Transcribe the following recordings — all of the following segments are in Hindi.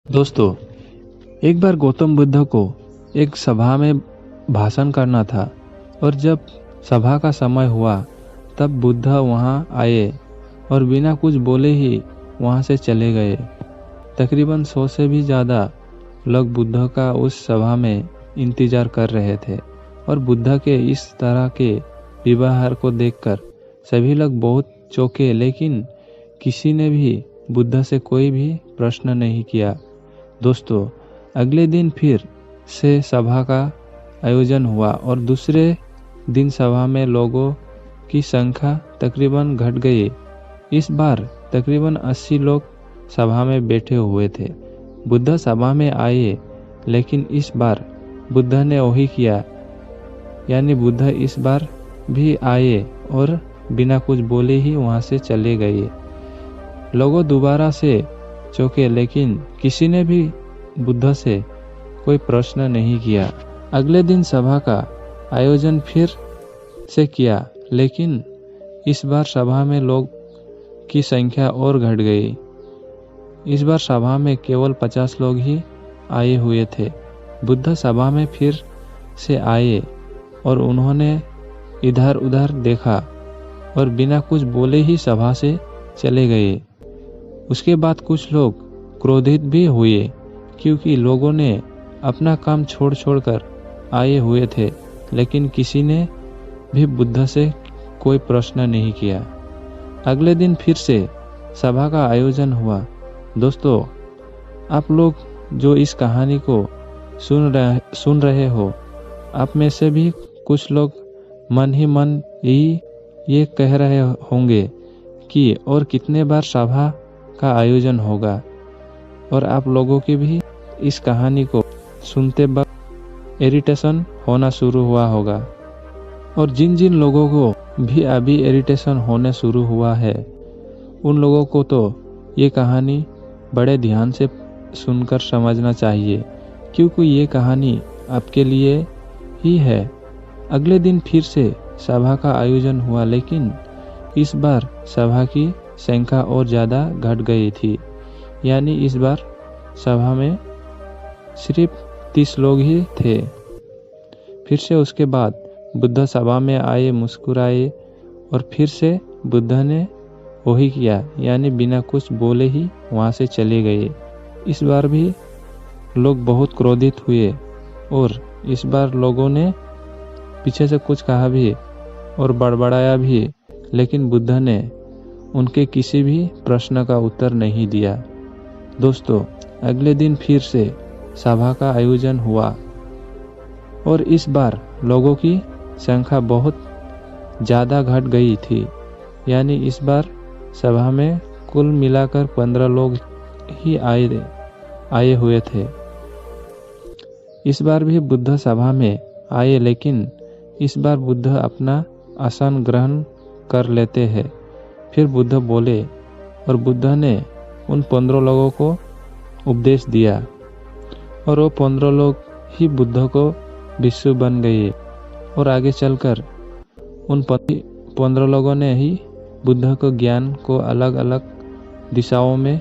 दोस्तों, एक बार गौतम बुद्ध को एक सभा में भाषण करना था और जब सभा का समय हुआ तब बुद्ध वहां आए और बिना कुछ बोले ही वहां से चले गए। तकरीबन 100 से भी ज़्यादा लोग बुद्ध का उस सभा में इंतजार कर रहे थे और बुद्ध के इस तरह के व्यवहार को देखकर सभी लोग बहुत चौंके, लेकिन किसी ने भी बुद्ध से कोई भी प्रश्न नहीं किया। दोस्तों, अगले दिन फिर से सभा का आयोजन हुआ और दूसरे दिन सभा में लोगों की संख्या तकरीबन घट गई। इस बार तकरीबन 80 लोग सभा में बैठे हुए थे। बुद्ध सभा में आए, लेकिन इस बार बुद्ध ने वही किया, यानी बुद्ध इस बार भी आए और बिना कुछ बोले ही वहां से चले गए। लोगों दोबारा से चौंके, लेकिन किसी ने भी बुद्ध से कोई प्रश्न नहीं किया। अगले दिन सभा का आयोजन फिर से किया, लेकिन इस बार सभा में लोग की संख्या और घट गई। इस बार सभा में केवल 50 लोग ही आए हुए थे। बुद्ध सभा में फिर से आए और उन्होंने इधर उधर देखा और बिना कुछ बोले ही सभा से चले गए। उसके बाद कुछ लोग क्रोधित भी हुए, क्योंकि लोगों ने अपना काम छोड़कर आए हुए थे, लेकिन किसी ने भी बुद्ध से कोई प्रश्न नहीं किया। अगले दिन फिर से सभा का आयोजन हुआ। दोस्तों, आप लोग जो इस कहानी को सुन रहे हो, आप में से भी कुछ लोग मन ही मन ये कह रहे होंगे कि और कितने बार सभा का आयोजन होगा। और आप लोगों की भी इस कहानी को सुनते वक्त इरिटेशन होना शुरू हुआ होगा। और जिन जिन लोगों को भी अभी इरिटेशन होने शुरू हुआ है, उन लोगों को तो ये कहानी बड़े ध्यान से सुनकर समझना चाहिए, क्योंकि ये कहानी आपके लिए ही है। अगले दिन फिर से सभा का आयोजन हुआ, लेकिन इस बार सभा की संख्या और ज़्यादा घट गई थी। यानी इस बार सभा में सिर्फ 30 लोग ही थे। फिर से उसके बाद बुद्ध सभा में आए, मुस्कुराए और फिर से बुद्ध ने वही किया, यानी बिना कुछ बोले ही वहां से चले गए। इस बार भी लोग बहुत क्रोधित हुए और इस बार लोगों ने पीछे से कुछ कहा भी और बड़बड़ाया भी, लेकिन बुद्ध ने उनके किसी भी प्रश्न का उत्तर नहीं दिया। दोस्तों, अगले दिन फिर से सभा का आयोजन हुआ और इस बार लोगों की संख्या बहुत ज़्यादा घट गई थी। यानी इस बार सभा में कुल मिलाकर 15 लोग ही आए हुए थे। इस बार भी बुद्ध सभा में आए, लेकिन इस बार बुद्ध अपना आसन ग्रहण कर लेते हैं। फिर बुद्ध बोले और बुद्ध ने उन 15 लोगों को उपदेश दिया और वो 15 लोग ही बुद्ध को भिक्षु बन गए और आगे चलकर उन 15 लोगों ने ही बुद्ध को ज्ञान को अलग अलग दिशाओं में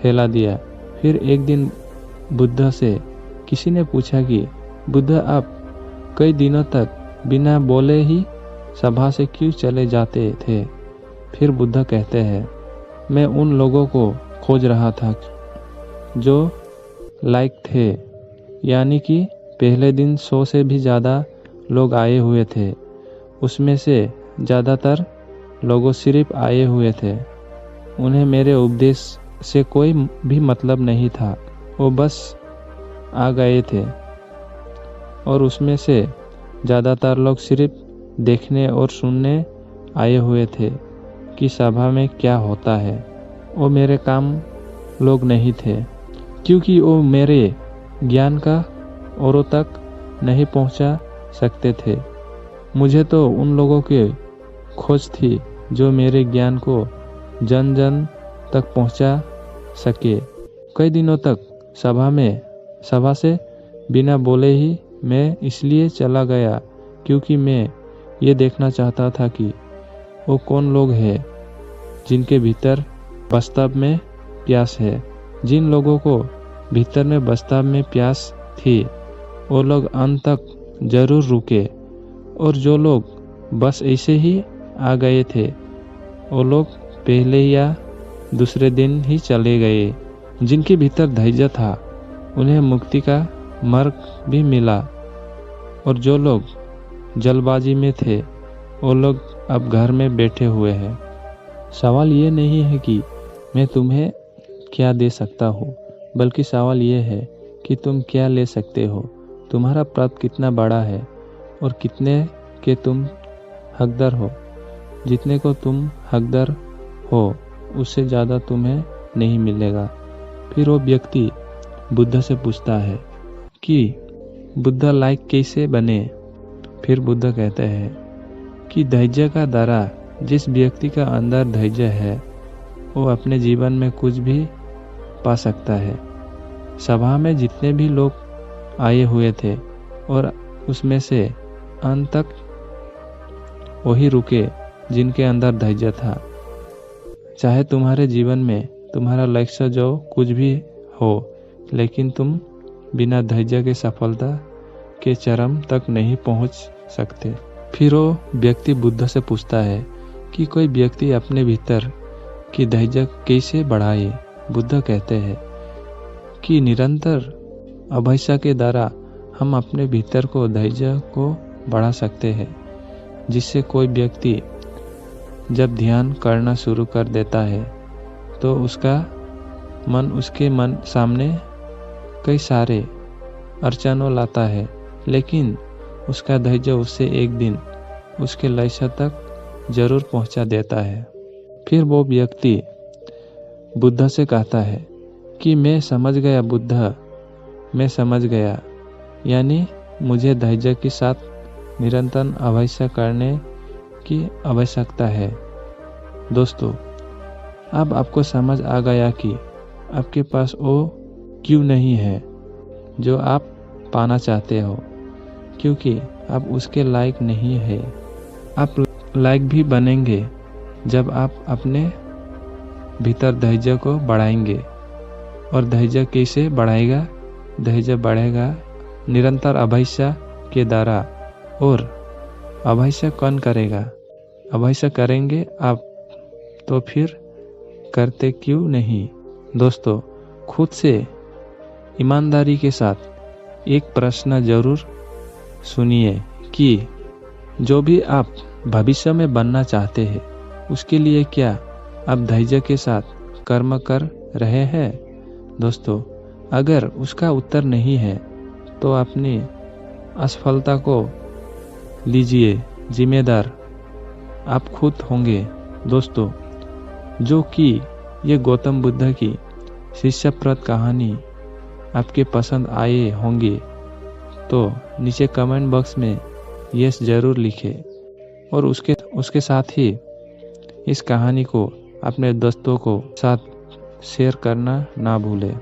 फैला दिया। फिर एक दिन बुद्ध से किसी ने पूछा कि बुद्ध, आप कई दिनों तक बिना बोले ही सभा से क्यों चले जाते थे? फिर बुद्ध कहते हैं, मैं उन लोगों को खोज रहा था जो लायक थे। यानी कि पहले दिन 100 से भी ज़्यादा लोग आए हुए थे। उसमें से ज़्यादातर लोगों सिर्फ आए हुए थे। उन्हें मेरे उपदेश से कोई भी मतलब नहीं था, वो बस आ गए थे। और उसमें से ज़्यादातर लोग सिर्फ देखने और सुनने आए हुए थे कि सभा में क्या होता है। वो मेरे काम लोग नहीं थे, क्योंकि वो मेरे ज्ञान का औरों तक नहीं पहुंचा सकते थे। मुझे तो उन लोगों की खोज थी जो मेरे ज्ञान को जन जन तक पहुंचा सके। कई दिनों तक सभा से बिना बोले ही मैं इसलिए चला गया, क्योंकि मैं ये देखना चाहता था कि वो कौन लोग हैं जिनके भीतर वास्तव में प्यास है, जिन लोगों को भीतर में वास्तव में प्यास थी, वो लोग अंत तक जरूर रुके, और जो लोग बस ऐसे ही आ गए थे वो लोग पहले या दूसरे दिन ही चले गए। जिनके भीतर धैर्य था उन्हें मुक्ति का मार्ग भी मिला, और जो लोग जल्दबाजी में थे वो लोग अब घर में बैठे हुए हैं। सवाल ये नहीं है कि मैं तुम्हें क्या दे सकता हूँ, बल्कि सवाल ये है कि तुम क्या ले सकते हो। तुम्हारा प्राप्त कितना बड़ा है और कितने के तुम हकदार हो। जितने को तुम हकदार हो उससे ज़्यादा तुम्हें नहीं मिलेगा। फिर वो व्यक्ति बुद्ध से पूछता है कि बुद्ध लायक कैसे बने। फिर बुद्ध कहते हैं कि धैर्य का द्वारा जिस व्यक्ति का अंदर धैर्य है वो अपने जीवन में कुछ भी पा सकता है। सभा में जितने भी लोग आए हुए थे और उसमें से अंत तक वही रुके जिनके अंदर धैर्य था। चाहे तुम्हारे जीवन में तुम्हारा लक्ष्य जो कुछ भी हो, लेकिन तुम बिना धैर्य के सफलता के चरम तक नहीं पहुंच सकते। फिर वो व्यक्ति बुद्ध से पूछता है कि कोई व्यक्ति अपने भीतर की धैर्य कैसे बढ़ाए। बुद्ध कहते हैं कि निरंतर अभ्यास के द्वारा हम अपने भीतर को धैर्य को बढ़ा सकते हैं, जिससे कोई व्यक्ति जब ध्यान करना शुरू कर देता है तो उसके मन सामने कई सारे अड़चनों लाता है, लेकिन उसका धैर्य उससे एक दिन उसके लक्ष्य तक जरूर पहुंचा देता है। फिर वो व्यक्ति बुद्ध से कहता है कि मैं समझ गया बुद्ध, मैं समझ गया, यानी मुझे धैर्य के साथ निरंतर अभ्यास करने की आवश्यकता है। दोस्तों, अब आपको समझ आ गया कि आपके पास वो क्यों नहीं है जो आप पाना चाहते हो, क्योंकि आप उसके लायक नहीं है। आप लायक भी बनेंगे जब आप अपने भीतर धैर्य को बढ़ाएंगे। और धैर्य कैसे बढ़ाएगा? धैर्य बढ़ेगा निरंतर अभ्यास के द्वारा। और अभ्यास कौन करेगा? अभ्यास करेंगे आप, तो फिर करते क्यों नहीं? दोस्तों, खुद से ईमानदारी के साथ एक प्रश्न जरूर सुनिए कि जो भी आप भविष्य में बनना चाहते हैं उसके लिए क्या आप धैर्य के साथ कर्म कर रहे हैं? दोस्तों, अगर उसका उत्तर नहीं है तो अपनी असफलता को लीजिए जिम्मेदार आप खुद होंगे। दोस्तों, जो कि ये गौतम बुद्ध की शिष्यप्रद कहानी आपके पसंद आए होंगे तो नीचे कमेंट बॉक्स में यस जरूर लिखें, और उसके साथ ही इस कहानी को अपने दोस्तों को साथ शेयर करना ना भूलें।